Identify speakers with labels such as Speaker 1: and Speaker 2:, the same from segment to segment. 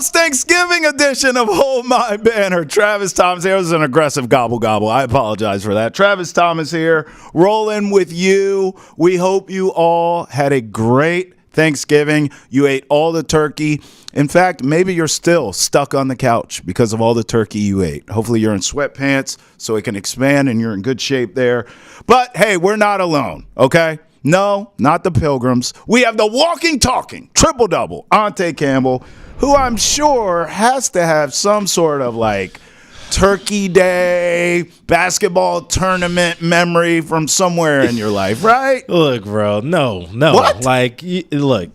Speaker 1: Post-Thanksgiving edition of Hold My Banner. Travis Thomas here. It was an aggressive gobble. I apologize for that. Travis Thomas here, rolling with you. We hope you all had a great Thanksgiving. You ate all the turkey. In fact, maybe you're still stuck on the couch because of all the turkey you ate. Hopefully you're in sweatpants so it can expand and you're in good shape there. But hey, we're not alone, okay? No, not the Pilgrims. We have the walking, talking, triple-double, Ante Campbell, who I'm sure has to have some sort of like Turkey Day, basketball tournament memory from somewhere in your life, right?
Speaker 2: Look, bro, no.
Speaker 1: What?
Speaker 2: Like, look,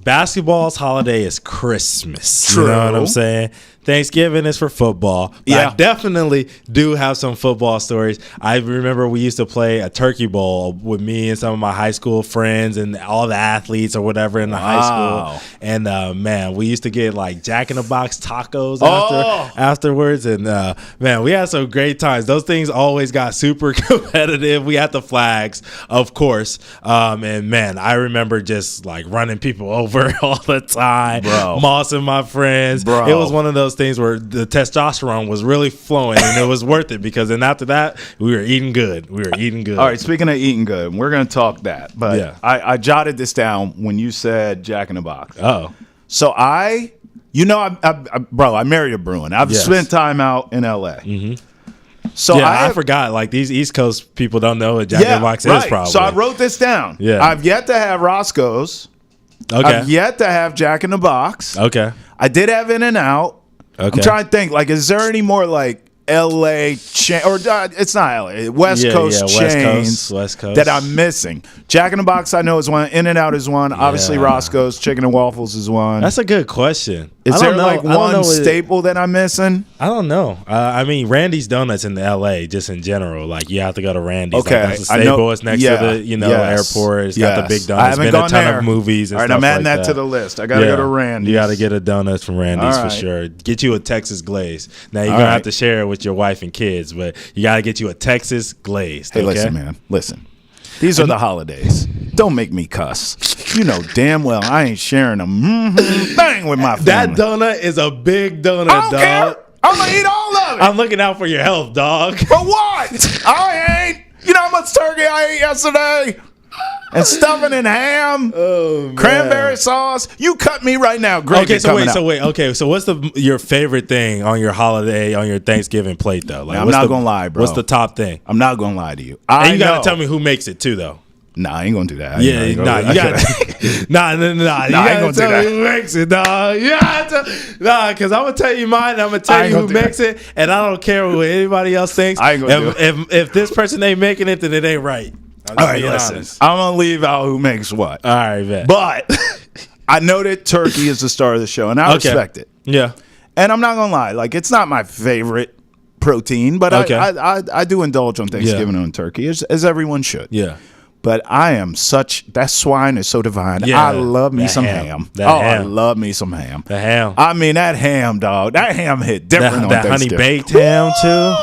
Speaker 2: basketball's holiday is Christmas.
Speaker 1: True.
Speaker 2: You know what I'm saying? Thanksgiving is for football. But
Speaker 1: Yeah.
Speaker 2: I definitely do have some football stories. I remember we used to play a turkey bowl with me and some of my high school friends and all the athletes or whatever in the high school. And, man, we used to get, like, Jack in the Box tacos afterwards. And, man, we had some great times. Those things always got super competitive. We had the flags, of course. And, man, I remember just, like, running people over all the time.
Speaker 1: Bro.
Speaker 2: Mossing my friends.
Speaker 1: Bro.
Speaker 2: It was one of those things where the testosterone was really flowing and it was worth it because then after that we were eating good.
Speaker 1: All right, speaking of eating good, we're going to talk that. But
Speaker 2: Yeah.
Speaker 1: I jotted this down when you said Jack in the Box.
Speaker 2: Oh,
Speaker 1: So bro, I married a Bruin. I've
Speaker 2: Yes.
Speaker 1: spent time out in L.A. Mm-hmm. So
Speaker 2: yeah, I forgot. Like these East Coast people don't know what Jack in the Box is. Probably.
Speaker 1: So I wrote this down.
Speaker 2: Yeah.
Speaker 1: I've yet to have Roscoe's.
Speaker 2: Okay.
Speaker 1: I've yet to have Jack in the Box.
Speaker 2: Okay.
Speaker 1: I did have In-N-Out.
Speaker 2: Okay.
Speaker 1: I'm trying to think. Like, is there any more like L.A. chain or it's not L.A. West Coast chains
Speaker 2: West Coast
Speaker 1: that I'm missing? Jack in the Box I know is one. In-N-Out is one. Obviously,
Speaker 2: Yeah.
Speaker 1: Roscoe's Chicken and Waffles is one.
Speaker 2: That's a good question.
Speaker 1: Is
Speaker 2: I
Speaker 1: there
Speaker 2: don't know.
Speaker 1: like
Speaker 2: I don't know
Speaker 1: one
Speaker 2: what
Speaker 1: staple that I'm missing?
Speaker 2: I don't know. I mean, Randy's Donuts in L.A. just in general. Like you have to go to Randy's.
Speaker 1: Okay,
Speaker 2: like, that's a
Speaker 1: I
Speaker 2: staple.
Speaker 1: know-
Speaker 2: It's next
Speaker 1: yeah,
Speaker 2: to the
Speaker 1: yes,
Speaker 2: airport. It's got the
Speaker 1: yes.
Speaker 2: big
Speaker 1: I
Speaker 2: donuts.
Speaker 1: haven't
Speaker 2: Been a
Speaker 1: gone
Speaker 2: ton
Speaker 1: there.
Speaker 2: of movies. And
Speaker 1: All right,
Speaker 2: stuff
Speaker 1: I'm adding
Speaker 2: like
Speaker 1: that to the list. I gotta go to Randy's.
Speaker 2: You got to get a donuts from Randy's
Speaker 1: All
Speaker 2: for
Speaker 1: right.
Speaker 2: sure. Get you a Texas glaze. Now you're
Speaker 1: All
Speaker 2: gonna
Speaker 1: right.
Speaker 2: have to share it with your wife and kids, but you got to get you a Texas glaze.
Speaker 1: Hey,
Speaker 2: okay?
Speaker 1: listen, man. Listen. These are the holidays. Don't make me cuss. You know damn well I ain't sharing a thing with my family.
Speaker 2: That donut is a big donut,
Speaker 1: I don't
Speaker 2: dog.
Speaker 1: care. I'm gonna eat all of it.
Speaker 2: I'm looking out for your health, dog.
Speaker 1: For what? I ain't. You know how much turkey I ate yesterday? And stuffing and ham, cranberry sauce. You cut me right now. Great.
Speaker 2: Okay, so wait. Okay, so what's your favorite thing on your holiday, on your Thanksgiving plate, though? Like,
Speaker 1: Now, I'm
Speaker 2: what's
Speaker 1: not gonna lie, bro.
Speaker 2: What's the top thing?
Speaker 1: I'm not gonna lie to you.
Speaker 2: And you gotta
Speaker 1: know.
Speaker 2: tell me who makes it too, though.
Speaker 1: Nah, I ain't gonna do that.
Speaker 2: Yeah, you gotta. Nah. You
Speaker 1: I ain't
Speaker 2: gotta
Speaker 1: gonna do
Speaker 2: tell
Speaker 1: that.
Speaker 2: me who makes it, dog. Because I'm gonna tell you mine. I'm gonna tell you who makes it, and I don't care what anybody else thinks.
Speaker 1: I ain't gonna do
Speaker 2: if this person ain't making it, then it ain't right. I'm
Speaker 1: All right,
Speaker 2: being
Speaker 1: listen.
Speaker 2: honest.
Speaker 1: I'm gonna leave out who makes what.
Speaker 2: All right, bet.
Speaker 1: But I know that turkey is the star of the show, and I respect it.
Speaker 2: Yeah.
Speaker 1: And I'm not gonna lie, like it's not my favorite protein, but
Speaker 2: Okay.
Speaker 1: I do indulge on Thanksgiving on turkey, as everyone should.
Speaker 2: Yeah.
Speaker 1: But I am that swine is so divine.
Speaker 2: Yeah,
Speaker 1: I love me
Speaker 2: that
Speaker 1: some
Speaker 2: ham.
Speaker 1: ham.
Speaker 2: That
Speaker 1: I
Speaker 2: ham.
Speaker 1: love me some ham.
Speaker 2: The ham.
Speaker 1: I mean, that ham, dog. That ham hit different on
Speaker 2: That honey
Speaker 1: Thanksgiving.
Speaker 2: baked ham too,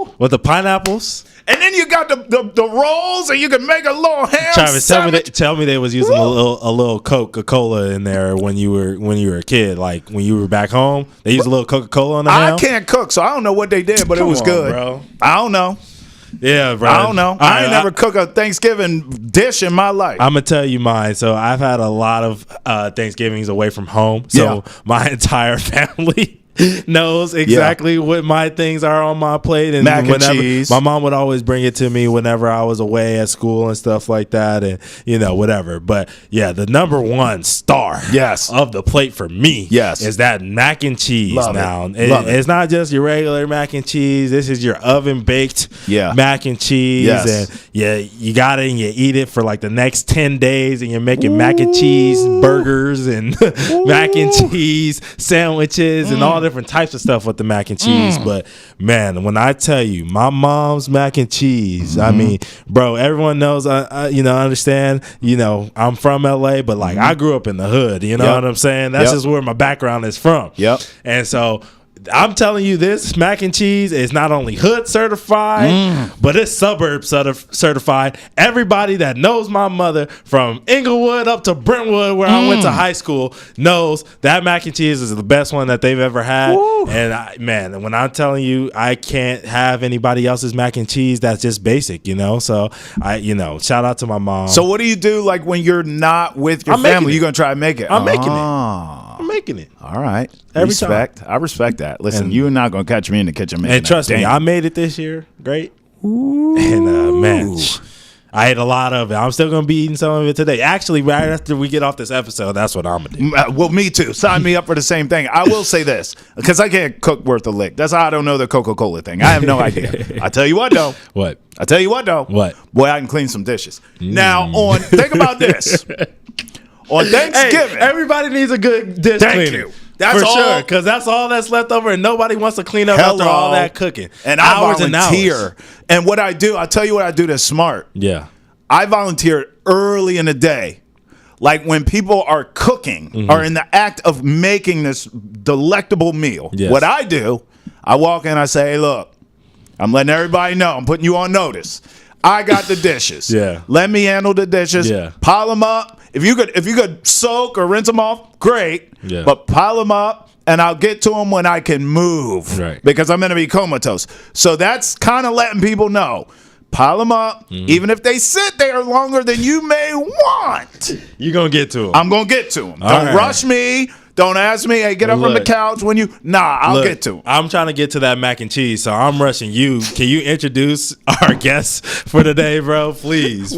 Speaker 1: Woo!
Speaker 2: with the pineapples.
Speaker 1: And then you got the rolls, and you can make a little ham
Speaker 2: Travis,
Speaker 1: sandwich.
Speaker 2: tell me they was using a little Coca-Cola in there when you were a kid, like when you were back home. They used a little Coca-Cola on the ham.
Speaker 1: I can't cook, so I don't know what they did, but it
Speaker 2: Come
Speaker 1: was
Speaker 2: on,
Speaker 1: good.
Speaker 2: bro.
Speaker 1: I don't know.
Speaker 2: Yeah, bro.
Speaker 1: I don't know. I ain't never cooked a Thanksgiving dish in my life.
Speaker 2: I'm gonna tell you mine. So I've had a lot of Thanksgivings away from home. So my entire family knows exactly what my things are on my plate, and
Speaker 1: Mac and cheese.
Speaker 2: My mom would always bring it to me whenever I was away at school and stuff like that, and whatever. But yeah, the number one star of the plate for me is that mac and cheese.
Speaker 1: Love
Speaker 2: now
Speaker 1: it. Love it.
Speaker 2: It's not just your regular mac and cheese. This is your oven baked mac and cheese, and you got it and you eat it for like the next 10 days, and you're making mac and cheese burgers and mac and cheese sandwiches and all different types of stuff with the mac and cheese. But man, when I tell you my mom's mac and cheese, I mean, bro, everyone knows I understand, I'm from LA, but like I grew up in the hood, you know what I'm saying? That's just where my background is from. And so I'm telling you, this mac and cheese is not only hood certified, but it's suburb certified. Everybody that knows my mother from Inglewood up to Brentwood, where I went to high school, knows that mac and cheese is the best one that they've ever had. Woo. And when I'm telling you, I can't have anybody else's mac and cheese that's just basic, So shout out to my mom.
Speaker 1: So what do you do like when you're not with your family? You're gonna try to make it.
Speaker 2: I'm making it.
Speaker 1: All right.
Speaker 2: Every
Speaker 1: respect.
Speaker 2: time.
Speaker 1: I respect that. Listen, you're not going to catch me in the kitchen making
Speaker 2: And trust me, I made it this year. Great. Ooh. And man, I ate a lot of it. I'm still going to be eating some of it today. Actually, right after we get off this episode, that's what I'm going to do.
Speaker 1: Well, me too. Sign me up for the same thing. I will say this, because I can't cook worth a lick. That's how I don't know the Coca-Cola thing. I have no idea. I tell you what, though.
Speaker 2: What?
Speaker 1: What? Boy, I can clean some dishes. Now, think about this. On Thanksgiving.
Speaker 2: Hey, everybody needs a good dish
Speaker 1: Thank
Speaker 2: cleaner.
Speaker 1: you. That's
Speaker 2: for
Speaker 1: all.
Speaker 2: Sure, because that's all that's left over, and nobody wants to clean up after all that cooking.
Speaker 1: And I volunteer. And what I do, I'll tell you what I do that's smart.
Speaker 2: Yeah.
Speaker 1: I volunteer early in the day. Like when people are cooking or in the act of making this delectable meal. Yes. What I do, I walk in, I say, hey, look, I'm letting everybody know. I'm putting you on notice. I got the dishes.
Speaker 2: Yeah.
Speaker 1: Let me handle the dishes.
Speaker 2: Yeah.
Speaker 1: Pile them up. If you could soak or rinse them off, great.
Speaker 2: Yeah.
Speaker 1: But pile them up, and I'll get to them when I can move.
Speaker 2: Right.
Speaker 1: Because I'm going to be comatose. So that's kind of letting people know. Pile them up, even if they sit there longer than you may want.
Speaker 2: You're going to get to them.
Speaker 1: I'm going to get to them. Don't rush me. Don't ask me, hey, get up from the couch when you... Nah, I'll get to him.
Speaker 2: I'm trying to get to that mac and cheese, so I'm rushing you. Can you introduce our guests for today, bro? Please.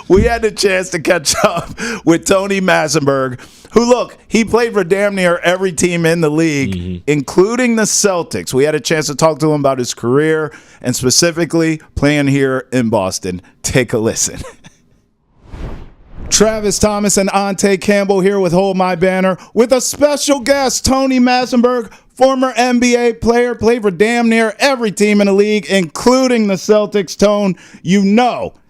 Speaker 1: We had the chance to catch up with Tony Massenburg, who, look, he played for damn near every team in the league, including the Celtics. We had a chance to talk to him about his career and specifically playing here in Boston. Take a listen. Travis Thomas and Ante Campbell here with Hold My Banner with a special guest, Tony Massenburg, former NBA player, played for damn near every team in the league, including the Celtics. Tone,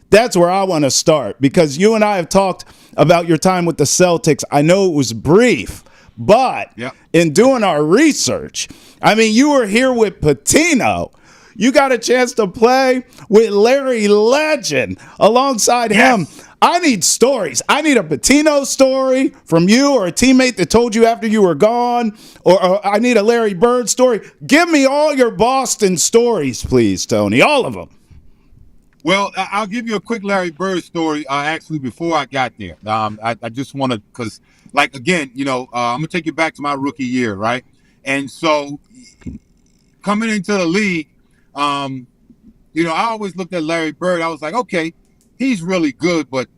Speaker 1: that's where I want to start because you and I have talked about your time with the Celtics. I know it was brief, but in doing our research, you were here with Pitino. You got a chance to play with Larry Legend alongside him. I need stories. I need a Pitino story from you or a teammate that told you after you were gone, or I need a Larry Bird story. Give me all your Boston stories, please, Tony, all of them.
Speaker 3: Well, I'll give you a quick Larry Bird story, actually, before I got there. I just want to, because, again, I'm going to take you back to my rookie year, right? And so coming into the league, I always looked at Larry Bird. I was like, okay, he's really good, but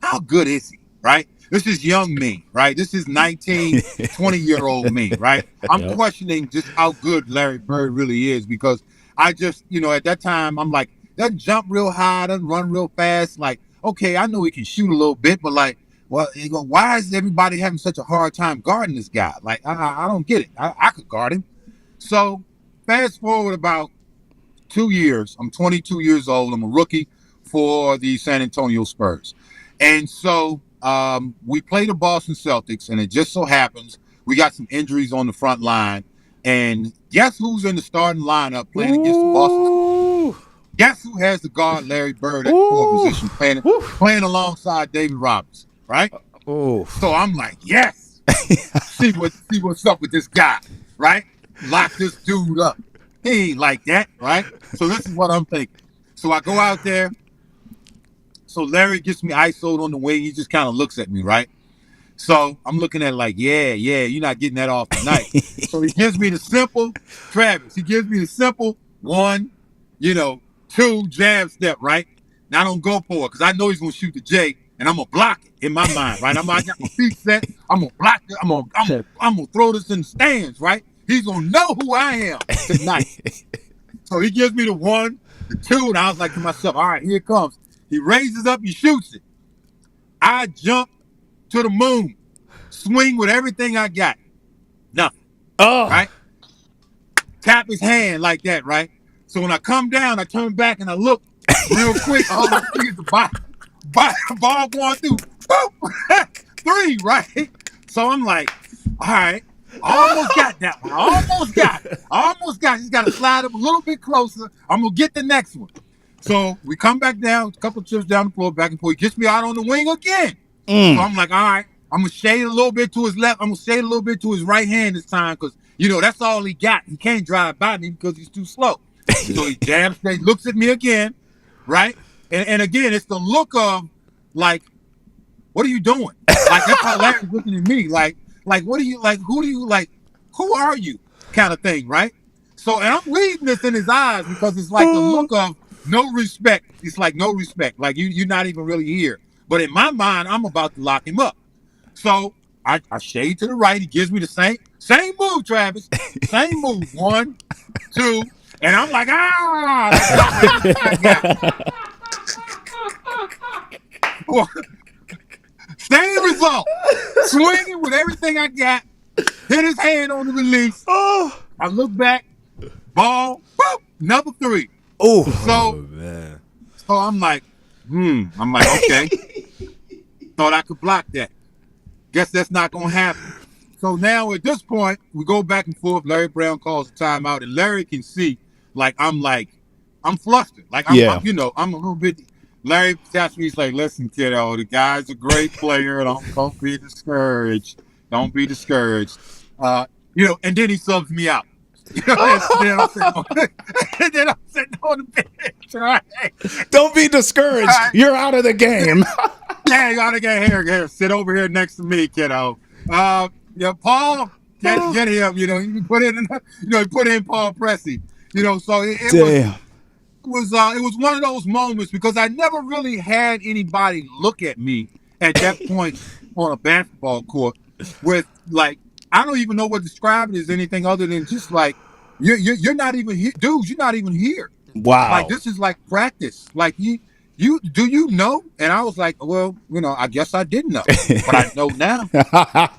Speaker 3: how good is he, right? This is young me, right? This is 19, 20-year-old me, right? I'm questioning just how good Larry Bird really is because I just, at that time, I'm like, doesn't jump real high, doesn't run real fast. Like, okay, I know he can shoot a little bit, but why is everybody having such a hard time guarding this guy? Like, I don't get it. I could guard him. So fast forward about 2 years. I'm 22 years old. I'm a rookie for the San Antonio Spurs. And so we play the Boston Celtics, and it just so happens we got some injuries on the front line. And guess who's in the starting lineup playing against the Boston? Guess who has the guard Larry Bird at the forward position playing alongside David Robinson, right? So I'm like, yes. see what's up with this guy, right? Lock this dude up. He ain't like that, right? So this is what I'm thinking. So I go out there. So Larry gets me ISO'd on the wing. He just kind of looks at me, right? So I'm looking at it like, yeah, you're not getting that off tonight. So he gives me the simple, Travis. He gives me the simple 1, 2 jab step, right? Now I don't go for it because I know he's gonna shoot the J, and I'm gonna block it in my mind, right? I got my feet set. I'm gonna block it. I'm gonna throw this in the stands, right? He's gonna know who I am tonight. So he gives me the 1, the 2, and I was like to myself, all right, here it comes. He raises up, he shoots it. I jump to the moon, swing with everything I got. Nothing. Right? Tap his hand like that, right? So when I come down, I turn back and I look real quick. All I see is the ball going through. Boom! 3, right? So I'm like, all right. Almost got that one. Almost got it. Almost got it. Just got to slide up a little bit closer. I'm going to get the next one. So we come back down, a couple of trips down the floor, back and forth. He gets me out on the wing again. So I'm like, all right, I'm going to shade a little bit to his left. I'm going to shade a little bit to his right hand this time because, that's all he got. He can't drive by me because he's too slow. So he jabs, he looks at me again, right? And again, it's the look of, like, what are you doing? Like, that's how Larry's looking at me. Like, what are you, like, who are you kind of thing, right? So, and I'm reading this in his eyes because it's like the look of no respect. It's like no respect. Like, you're not even really here. But in my mind, I'm about to lock him up. So I shade to the right. He gives me the same move, Travis. Same move. 1, 2. And I'm like, same result. Swinging with everything I got. Hit his hand on the release. I look back. Ball. Boop, number 3.
Speaker 2: Man.
Speaker 3: So I'm like, I'm like, okay. Thought I could block that. Guess that's not going to happen. So now at this point, we go back and forth. Larry Brown calls a timeout, and Larry can see, I'm flustered. Like, I'm a little bit. Larry taps me. He's like, listen, kiddo, the guy's a great player. Don't be discouraged. Don't be discouraged. And then he subs me out. And then I'm sitting on the bench, right?
Speaker 1: Don't be discouraged. Right. You're out of the game.
Speaker 3: Yeah, you gotta get here. Sit over here next to me, kiddo. Paul, get him. You put in, put in Paul Pressey. So it was one of those moments because I never really had anybody look at me at that point on a basketball court with like I don't even know what to describe it as anything other than just like you're not even here, dude. You're not even here.
Speaker 1: Wow.
Speaker 3: Like this is like practice. Like you do you know? And I was like, well, I guess I didn't know, but I know now.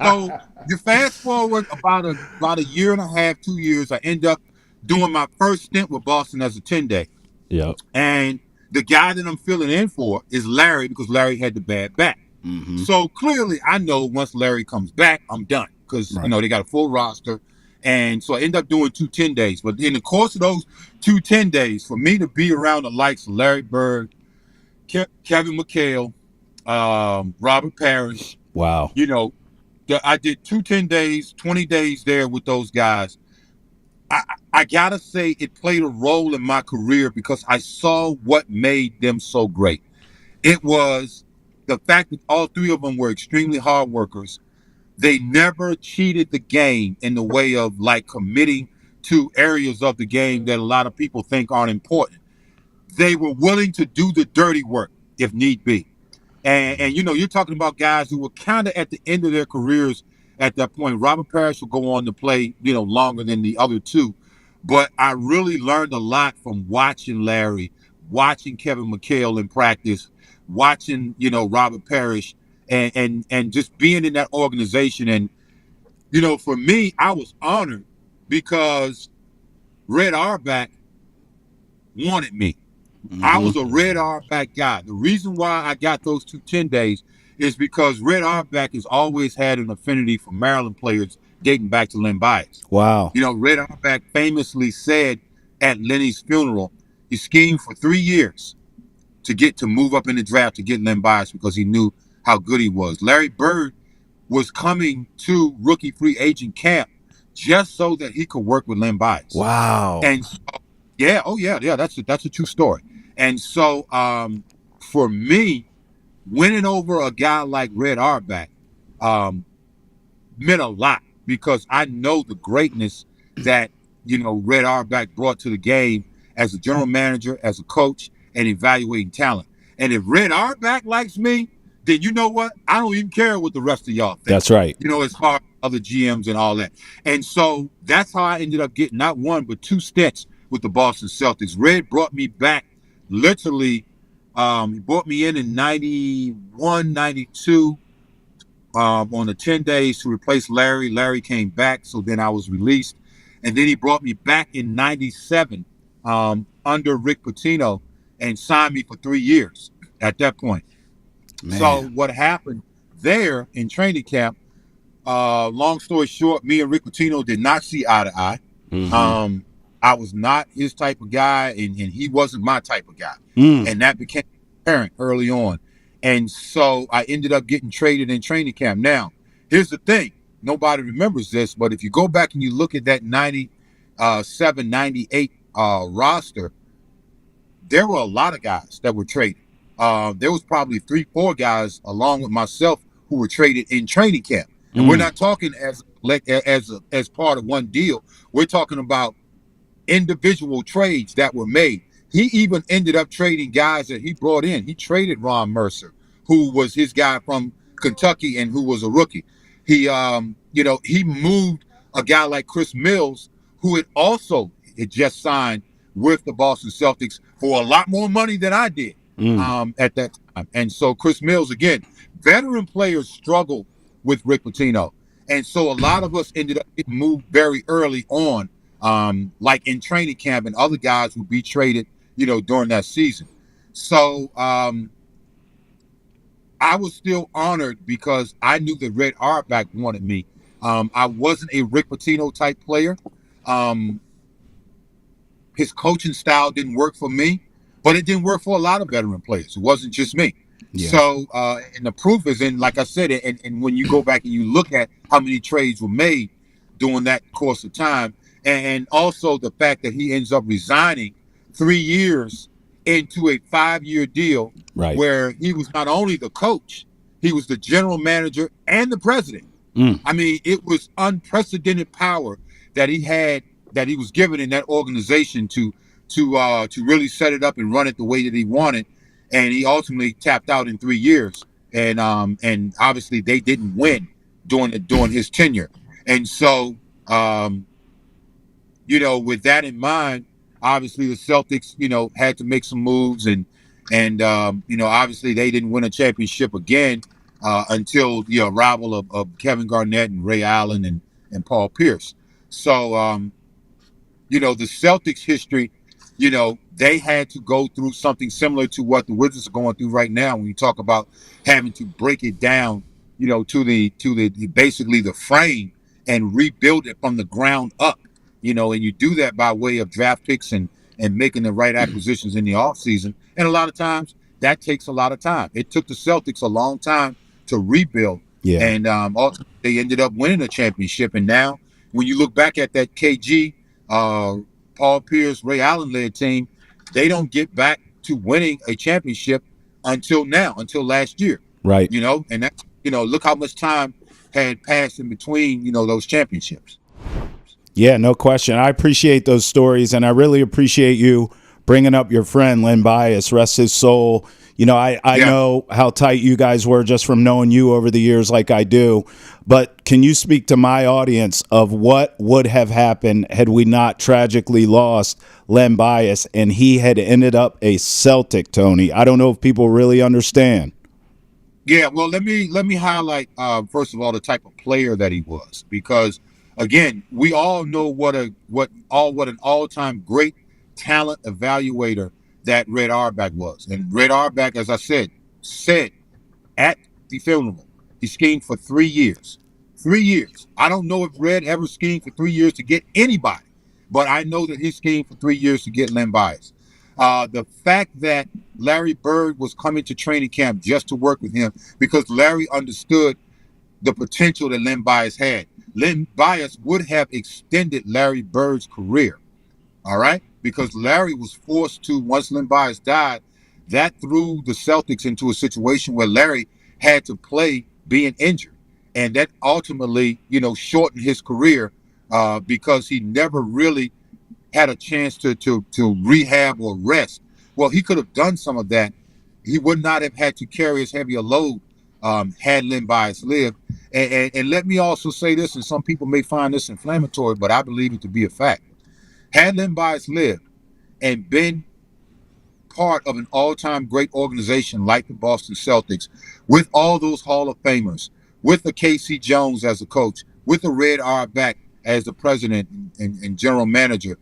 Speaker 3: So you fast forward about a year and a half, 2 years. I end up doing my first stint with Boston as a 10-day.
Speaker 1: Yep.
Speaker 3: And the guy that I'm filling in for is Larry because Larry had the bad back. Mm-hmm. So clearly, I know once Larry comes back, I'm done because they got a full roster. And so I end up doing 2 10-days. But in the course of those 2 10-days, for me to be around the likes of Larry Bird, Kevin McHale, Robert Parrish.
Speaker 1: Wow.
Speaker 3: I did 2 10-days, 20 days there with those guys. I gotta say it played a role in my career because I saw what made them so great. It was the fact that all 3 of them were extremely hard workers. They never cheated the game in the way of like committing to areas of the game that a lot of people think aren't important. They were willing to do the dirty work if need be. And you're talking about guys who were kind of at the end of their careers at that point. Robert Parrish will go on to play, longer than the other 2. But I really learned a lot from watching Larry, watching Kevin McHale in practice, watching, Robert Parrish and just being in that organization. And, for me, I was honored because Red Auerbach wanted me. Mm-hmm. I was a Red Auerbach guy. The reason why I got those 2 10-days is because Red Auerbach has always had an affinity for Maryland players dating back to Len Bias.
Speaker 1: Wow.
Speaker 3: Red Auerbach famously said at Lenny's funeral, he schemed for 3 years to move up in the draft to get Len Bias because he knew how good he was. Larry Bird was coming to rookie free agent camp just so that he could work with Len Bias.
Speaker 1: Wow.
Speaker 3: And so, that's a true story. And so for me, winning over a guy like Red Auerbach meant a lot because I know the greatness that, Red Auerbach brought to the game as a general manager, as a coach, and evaluating talent. And if Red Auerbach likes me, then you know what? I don't even care what the rest of y'all think.
Speaker 1: That's right.
Speaker 3: It's hard, other GMs and all that. And so that's how I ended up getting not 1, but 2 stints with the Boston Celtics. Red brought me back literally. He brought me in 91, 92 on the 10 days to replace Larry. Larry came back, so then I was released. And then he brought me back in 97 under Rick Pitino and signed me for 3 years at that point. Man. So what happened there in training camp, long story short, me and Rick Pitino did not see eye to eye. I was not his type of guy, and he wasn't my type of guy. And that became apparent early on. And so I ended up getting traded in training camp. Now, here's the thing. Nobody remembers this, but if you go back and you look at that 97, 98 roster, there were a lot of guys that were traded. There was probably 3-4 guys along with myself who were traded in training camp. And we're not talking as part of one deal. We're talking about individual trades that were made. He even ended up trading guys that he brought in. He traded Ron Mercer, who was his guy from Kentucky and who was a rookie. He moved a guy like Chris Mills, who had just signed with the Boston Celtics for a lot more money than I did at that time. And so Chris Mills, again, veteran players struggle with Rick Pitino. And so a lot of us ended up getting moved very early on, like in training camp, and other guys would be traded, during that season. So I was still honored because I knew that Red Auerbach wanted me. I wasn't a Rick Pitino type player. His coaching style didn't work for me, but it didn't work for a lot of veteran players. It wasn't just me. Yeah. So, and the proof is in, like I said, and when you go back and you look at how many trades were made during that course of time, and also the fact that he ends up resigning 3 years into a 5-year deal, right, where he was not only the coach, he was the general manager and the president. I mean, it was unprecedented power that he had, that he was given in that organization to really set it up and run it the way that he wanted. And he ultimately tapped out in 3 years, and obviously they didn't win during his tenure. And so, with that in mind, obviously the Celtics, had to make some moves, and obviously they didn't win a championship again until the arrival of Kevin Garnett and Ray Allen and Paul Pierce. So, the Celtics history, they had to go through something similar to what the Wizards are going through right now when you talk about having to break it down, to the basically the frame and rebuild it from the ground up, and you do that by way of draft picks and making the right acquisitions in the offseason. And a lot of times that takes a lot of time. It took the Celtics a long time to rebuild. Yeah. And ultimately they ended up winning a championship. And now when you look back at that KG, Paul Pierce, Ray Allen led team, they don't get back to winning a championship until last year. Right. And that's, look how much time had passed in between, those championships.
Speaker 1: Yeah, no question. I appreciate those stories, and I really appreciate you bringing up your friend, Len Bias, rest his soul. I know how tight you guys were just from knowing you over the years like I do. But can you speak to my audience of what would have happened had we not tragically lost Len Bias and he had ended up a Celtic, Tony? I don't know if people really understand.
Speaker 3: Yeah, well, let me highlight, first of all, the type of player that he was. Because, again, we all know what an all-time great talent evaluator that Red Auerbach was. And Red Auerbach, as I said at the funeral, he schemed for 3 years. 3 years. I don't know if Red ever schemed for 3 years to get anybody, but I know that he schemed for 3 years to get Len Bias. The fact that Larry Bird was coming to training camp just to work with him because Larry understood the potential that Len Bias had. Len Bias would have extended Larry Bird's career. All right? Because Larry was forced to, once Len Bias died, that threw the Celtics into a situation where Larry had to play being injured. And that ultimately, shortened his career because he never really had a chance to rehab or rest. Well, he could have done some of that. He would not have had to carry as heavy a load had Len Bias lived. And let me also say this, and some people may find this inflammatory, but I believe it to be a fact. Had Len Bias lived and been part of an all-time great organization like the Boston Celtics, with all those Hall of Famers, with the K.C. Jones as a coach, with the Red Auerbach as the president and general manager,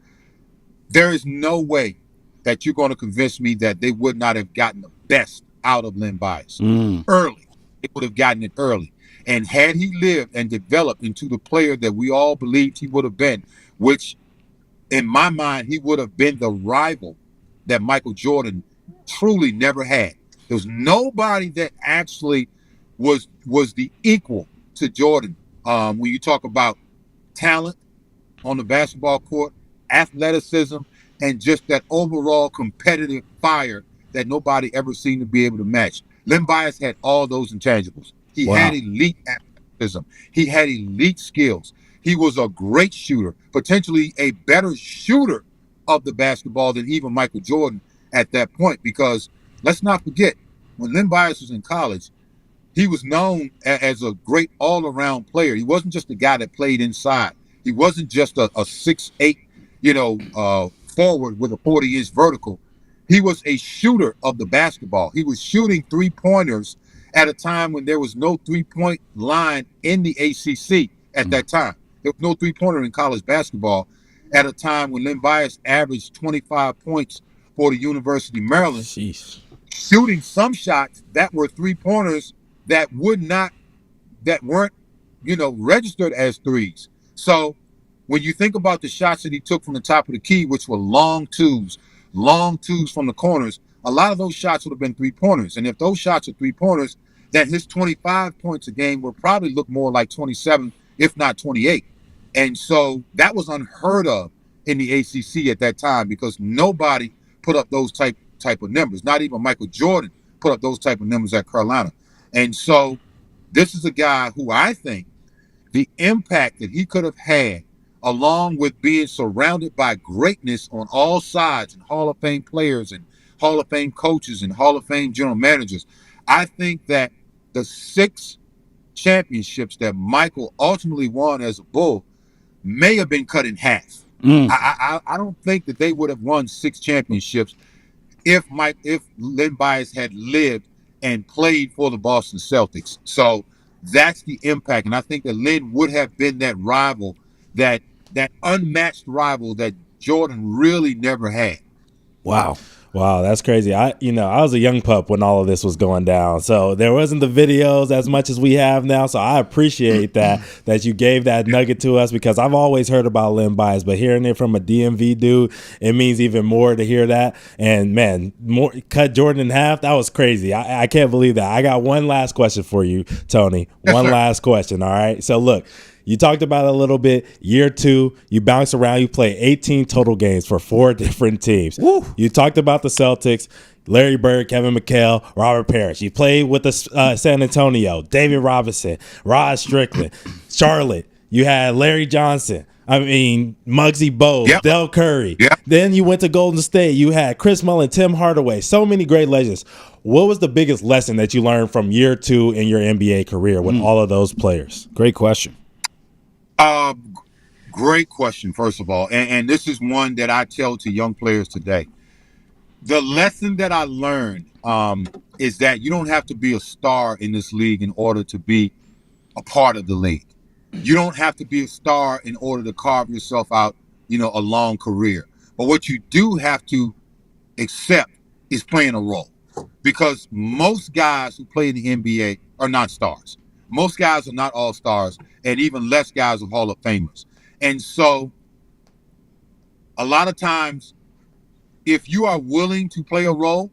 Speaker 3: there is no way that you're going to convince me that they would not have gotten the best out of Len Bias early. They would have gotten it early. And had he lived and developed into the player that we all believed he would have been, which in my mind, he would have been the rival that Michael Jordan truly never had. There was nobody that actually was the equal to Jordan. When you talk about talent on the basketball court, athleticism, and just that overall competitive fire that nobody ever seemed to be able to match. Len Bias had all those intangibles. He had elite athleticism. He had elite skills. He was a great shooter, potentially a better shooter of the basketball than even Michael Jordan at that point. Because let's not forget, when Len Bias was in college, he was known as a great all-around player. He wasn't just a guy that played inside. He wasn't just a 6'8", forward with a 40-inch vertical. He was a shooter of the basketball. He was shooting three-pointers at a time when there was no three-point line in the ACC at that time. There was no three-pointer in college basketball at a time when Len Bias averaged 25 points for the University of Maryland, shooting some shots that were three-pointers that weren't, registered as threes. So when you think about the shots that he took from the top of the key, which were long twos from the corners, a lot of those shots would have been three-pointers. And if those shots are three-pointers, then his 25 points a game would probably look more like 27, if not 28. And so that was unheard of in the ACC at that time because nobody put up those type of numbers. Not even Michael Jordan put up those type of numbers at Carolina. And so this is a guy who I think the impact that he could have had, along with being surrounded by greatness on all sides and Hall of Fame players and Hall of Fame coaches and Hall of Fame general managers, I think that the 6 championships that Michael ultimately won as a Bull may have been cut in half. I don't think that they would have won 6 championships if Len Bias had lived and played for the Boston Celtics. So that's the impact. And I think that Len would have been that rival, that unmatched rival that Jordan really never had.
Speaker 2: Wow, that's crazy. I was a young pup when all of this was going down. So there wasn't the videos as much as we have now. So I appreciate that you gave that nugget to us because I've always heard about Len Bias, but hearing it from a DMV dude, it means even more to hear that. And man, cut Jordan in half, that was crazy. I can't believe that. I got one last question for you, Tony. One last question, all right? So look, you talked about it a little bit. Year 2, you bounce around. You play 18 total games for 4 different teams.
Speaker 1: Woo.
Speaker 2: You talked about the Celtics, Larry Bird, Kevin McHale, Robert Parrish. You played with the San Antonio, David Robinson, Rod Strickland, Charlotte. You had Larry Johnson. Muggsy Bogues, Del Curry.
Speaker 3: Yep.
Speaker 2: Then you went to Golden State. You had Chris Mullin, Tim Hardaway. So many great legends. What was the biggest lesson that you learned from year 2 in your NBA career with all of those players?
Speaker 1: Great question.
Speaker 3: Great question, first of all. And this is one that I tell to young players today. The lesson that I learned is that you don't have to be a star in this league in order to be a part of the league. You don't have to be a star in order to carve yourself out, a long career. But what you do have to accept is playing a role. Because most guys who play in the NBA are not stars. Most guys are not all stars, and even less guys are Hall of Famers. And so a lot of times, if you are willing to play a role,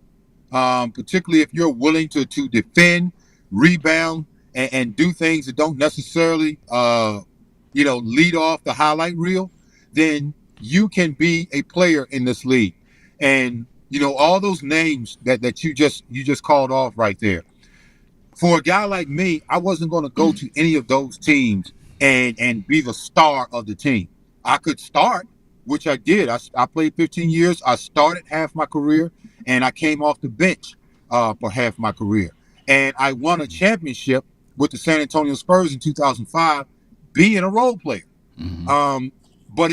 Speaker 3: particularly if you're willing to defend, rebound, and do things that don't necessarily, lead off the highlight reel, then you can be a player in this league. And, all those names that you just called off right there. For a guy like me, I wasn't going to go to any of those teams and be the star of the team. I could start, which I did. I played 15 years. I started half my career, and I came off the bench for half my career. And I won a championship with the San Antonio Spurs in 2005, being a role player. But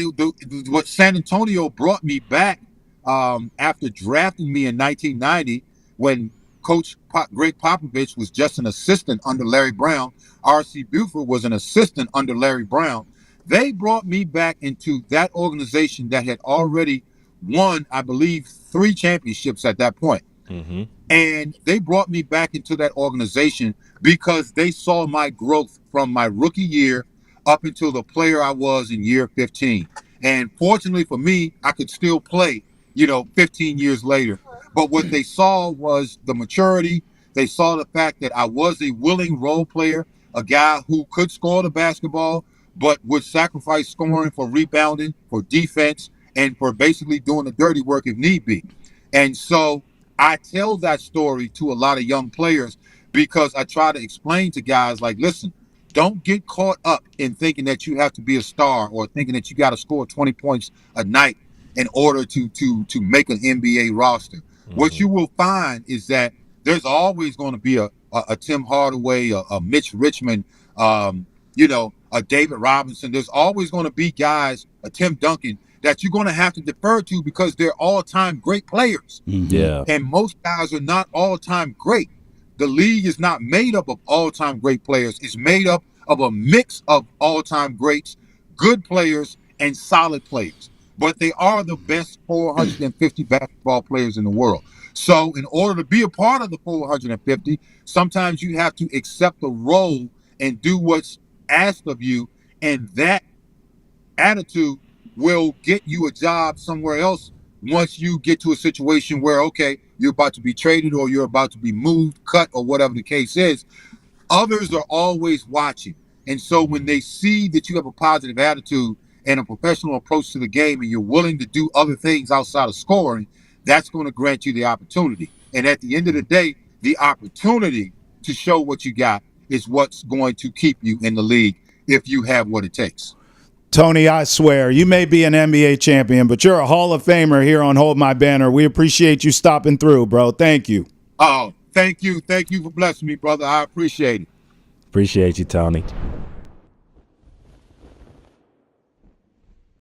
Speaker 3: what San Antonio brought me back after drafting me in 1990, when Coach Greg Popovich was just an assistant under Larry Brown. R.C. Buford was an assistant under Larry Brown. They brought me back into that organization that had already won, I believe, 3 championships at that point. And they brought me back into that organization because they saw my growth from my rookie year up until the player I was in year 15. And fortunately for me, I could still play, 15 years later. But what they saw was the maturity. They saw the fact that I was a willing role player, a guy who could score the basketball, but would sacrifice scoring for rebounding, for defense, and for basically doing the dirty work if need be. And so I tell that story to a lot of young players because I try to explain to guys like, listen, don't get caught up in thinking that you have to be a star or thinking that you got to score 20 points a night in order to make an NBA roster. Mm-hmm. What you will find is that there's always going to be a Tim Hardaway, a Mitch Richmond, a David Robinson. There's always going to be guys, a Tim Duncan, that you're going to have to defer to because they're all-time great players.
Speaker 1: Mm-hmm. Yeah.
Speaker 3: And most guys are not all-time great. The league is not made up of all-time great players. It's made up of a mix of all-time greats, good players, and solid players. But they are the best 450 basketball players in the world. So in order to be a part of the 450, sometimes you have to accept the role and do what's asked of you. And that attitude will get you a job somewhere else once you get to a situation where, okay, you're about to be traded or you're about to be moved, cut, or whatever the case is. Others are always watching. And so when they see that you have a positive attitude and a professional approach to the game and you're willing to do other things outside of scoring, that's going to grant you the opportunity. And at the end of the day, the opportunity to show what you got is what's going to keep you in the league if you have what it takes.
Speaker 1: Tony, I swear, you may be an NBA champion, but you're a Hall of Famer here on Hold My Banner. We appreciate you stopping through, bro. Thank you.
Speaker 3: Oh, thank you. Thank you for blessing me, brother. I appreciate it.
Speaker 2: Appreciate you, Tony.